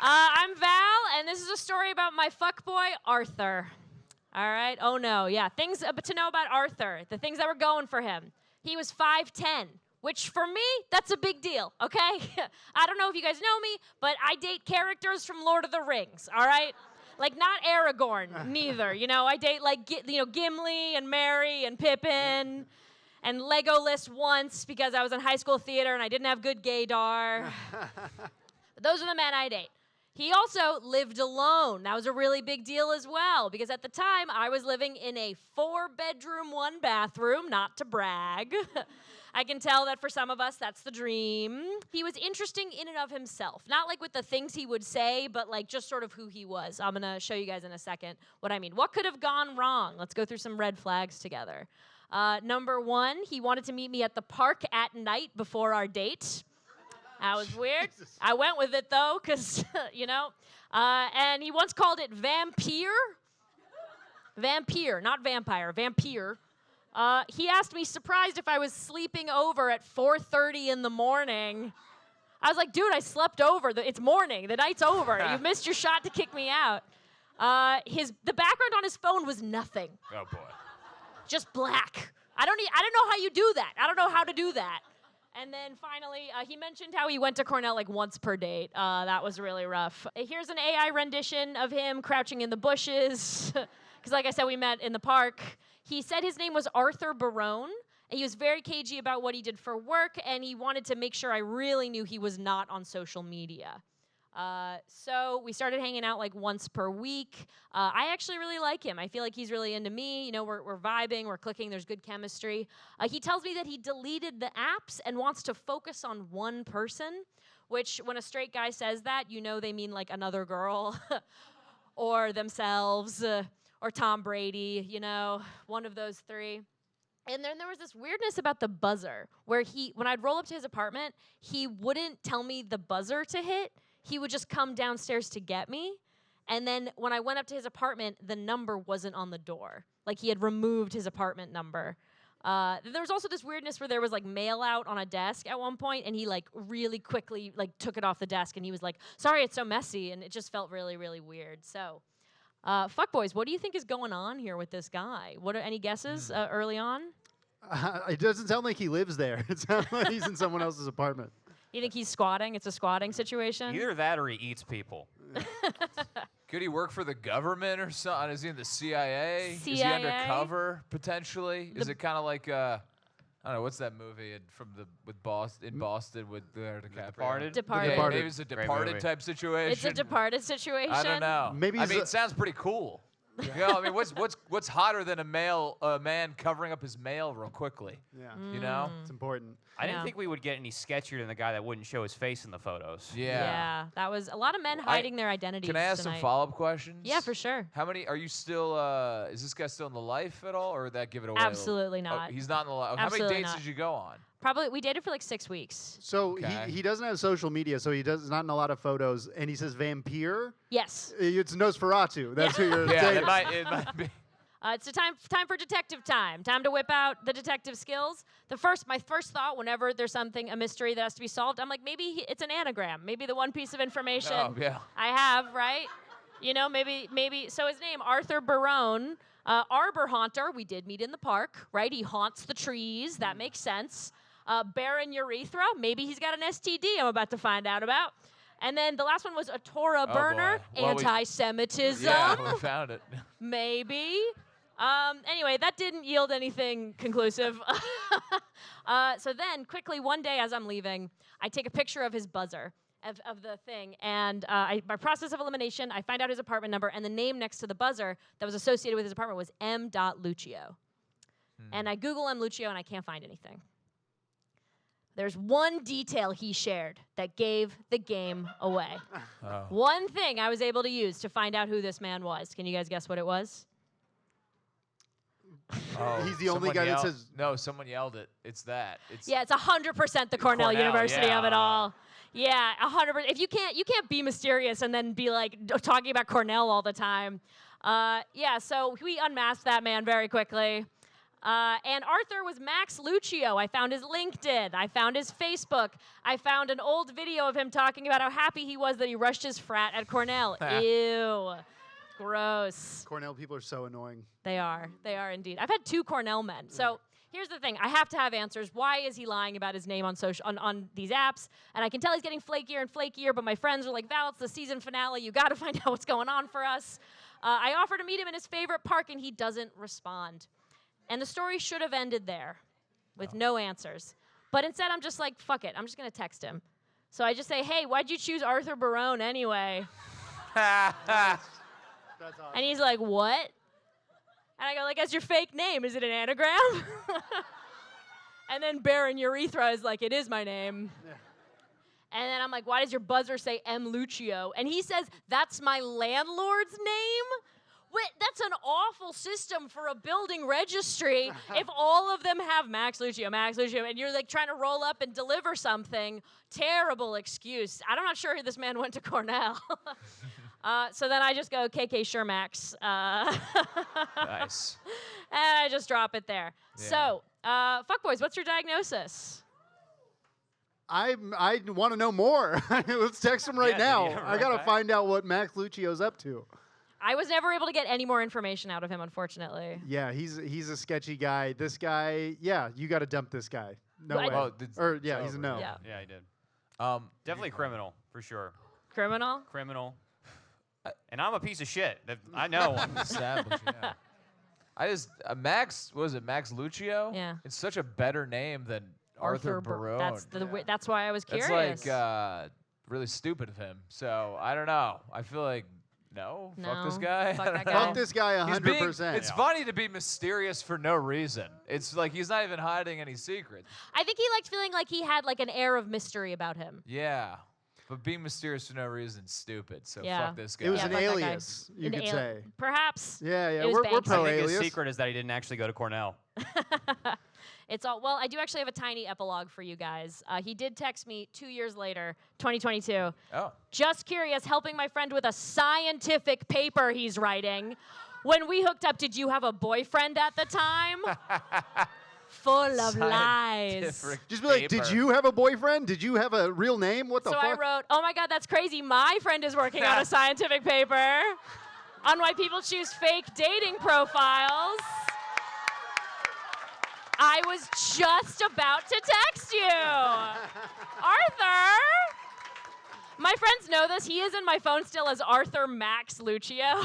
I'm Val, and this is a story about my fuckboy, Arthur. All right? Oh, no. Yeah. Things to know about Arthur, the things that were going for him. He was 5'10", which for me, that's a big deal, okay? I don't know if you guys know me, but I date characters from Lord of the Rings, all right? Like, not Aragorn, neither. You know, I date, like, Gimli and Merry and Pippin and Legolas once because I was in high school theater and I didn't have good gaydar. But those are the men I date. He also lived alone. That was a really big deal as well, because at the time, I was living in a 4-bedroom, 1-bathroom, not to brag. I can tell that for some of us, that's the dream. He was interesting in and of himself. Not like with the things he would say, but like just sort of who he was. I'm gonna show you guys in a second what I mean. What could have gone wrong? Let's go through some red flags together. Number 1, he wanted to meet me at the park at night before our date. That was weird. Jesus. I went with it, though, because, you know. And he once called it vampire. Vampire, not vampire, vampire. He asked me, surprised, if I was sleeping over at 4:30 in the morning. I was like, dude, I slept over. It's morning. The night's over. You missed your shot to kick me out. The background on his phone was nothing. Oh, boy. Just black. I don't know how you do that. I don't know how to do that. And then finally, he mentioned how he went to Cornell like once per date. That was really rough. Here's an AI rendition of him crouching in the bushes. Because like I said, we met in the park. He said his name was Arthur Barone. And he was very cagey about what he did for work. And he wanted to make sure I really knew he was not on social media. So we started hanging out like once per week. I actually really like him. I feel like he's really into me. You know, we're vibing, we're clicking, there's good chemistry. He tells me that he deleted the apps and wants to focus on one person, which when a straight guy says that, you know they mean like another girl or themselves or Tom Brady, you know, one of those three. And then there was this weirdness about the buzzer where when I'd roll up to his apartment, he wouldn't tell me the buzzer to hit. He would just come downstairs to get me. And then when I went up to his apartment, the number wasn't on the door. Like he had removed his apartment number. There was also this weirdness where there was like mail out on a desk at one point, and he like really quickly like took it off the desk, and he was like, sorry, it's so messy. And it just felt really, really weird. So, fuckboys, what do you think is going on here with this guy? What are any guesses early on? It doesn't sound like he lives there. It sounds like he's in someone else's apartment. You think he's squatting? It's a squatting situation? Either that or he eats people. Could he work for the government or something? Is he in the CIA? Is he CIA? undercover, potentially? Is it kind of like, I don't know, what's that movie in Boston with Leonardo DiCaprio? Departed. Yeah, maybe it's a Departed type situation. It's a Departed situation? I don't know. Maybe it sounds pretty cool. You know, I mean, what's hotter than a man covering up his mail real quickly? Yeah. You know? It's important. I didn't think we would get any sketchier than the guy that wouldn't show his face in the photos. Yeah, that was a lot of men hiding their identities. Can I ask tonight. some follow-up questions? Yeah, for sure. How many are you still? Is this guy still in the life at all, or would that give it away? Absolutely not. Oh, he's not in the life. How many dates did you go on? Probably, we dated for like 6 weeks. So Okay. he doesn't have social media, so he's not in a lot of photos, and he says vampire. Yes. It's Nosferatu. That's who you're Yeah, dating. it might be. It's time for detective time. Time to whip out the detective skills. My first thought whenever there's a mystery that has to be solved, I'm like, maybe it's an anagram. Maybe the one piece of information I have, right? You know, maybe. So his name, Arthur Barone, arbor haunter. We did meet in the park, right? He haunts the trees. That makes sense. Barren urethra. Maybe he's got an STD I'm about to find out about. And then the last one was a Torah burner. Well, anti-Semitism. Yeah, we found it. Maybe. Anyway, that didn't yield anything conclusive. So then, quickly, one day as I'm leaving, I take a picture of his buzzer, of the thing, and by process of elimination, I find out his apartment number, and the name next to the buzzer that was associated with his apartment was M. Lucio. And I Google M. Lucio, and I can't find anything. There's one detail he shared that gave the game away. Oh. One thing I was able to use to find out who this man was. Can you guys guess what it was? Oh, He's the only guy that says... No, someone yelled it. It's that. It's 100% the Cornell University yeah. of it all. Yeah, 100%. If you can't be mysterious and then be like talking about Cornell all the time. So we unmasked that man very quickly. And Arthur was Max Lucio. I found his LinkedIn. I found his Facebook. I found an old video of him talking about how happy he was that he rushed his frat at Cornell. Ew. Gross. Cornell people are so annoying. They are. They are indeed. I've had 2 Cornell men. So here's the thing. I have to have answers. Why is he lying about his name on on these apps? And I can tell he's getting flakier and flakier, but my friends are like, Val, it's the season finale. You got to find out what's going on for us. I offer to meet him in his favorite park, and he doesn't respond. And the story should have ended there with no answers. But instead, I'm just like, fuck it. I'm just going to text him. So I just say, hey, why'd you choose Arthur Barone anyway? That's awesome. And he's like, what? And I go, like, that's your fake name. Is it an anagram? And then Baron Urethra is like, it is my name. Yeah. And then I'm like, why does your buzzer say M. Lucio? And he says, that's my landlord's name? Wait, that's an awful system for a building registry if all of them have Max Lucio, and you're like trying to roll up and deliver something. Terrible excuse. I'm not sure this man went to Cornell. So then I just go, KK, sure, Max. Nice. And I just drop it there. Yeah. So, fuckboys, what's your diagnosis? I want to know more. Let's text him right now. yeah, I got to right. find out what Max Lucio's up to. I was never able to get any more information out of him, unfortunately. Yeah, he's a sketchy guy. This guy, yeah, you got to dump this guy. No I- way. Well, Or yeah, he's a no. Yeah. Yeah, he did. Definitely Definitely criminal, for sure. Criminal? Criminal. And I'm a piece of shit. I know. established. Yeah. I just Max. What was it? Max Lucio. Yeah. It's such a better name than Arthur Barone. That's why I was That's curious. like really stupid of him. So I don't know. I feel like fuck this No, guy. fuck I that don't guy. know. Fuck this guy He's being- 100%. It's funny to be mysterious for no reason. It's like he's not even hiding any secrets. I think he liked feeling like he had like an air of mystery about him. Yeah. But being mysterious for no reason is stupid. So Yeah. fuck this guy. It was Yeah, an fuck that guy. alias, you An could say. Perhaps. Yeah, yeah, It was we're Banksy. pro I think alias. his secret is that he didn't actually go to Cornell. It's all well. I do actually have a tiny epilogue for you guys. He did text me 2 years later, 2022. Oh. Just curious, helping my friend with a scientific paper he's writing. When we hooked up, did you have a boyfriend at the time? Full of lies. Scientific Just be like, did paper. you have a boyfriend? Did you have a real name? What the So fuck? I wrote, oh my God, that's crazy. My friend is working on a scientific paper on why people choose fake dating profiles. I was just about to text you. Arthur. My friends know this. He is in my phone still as Arthur Max Lucio.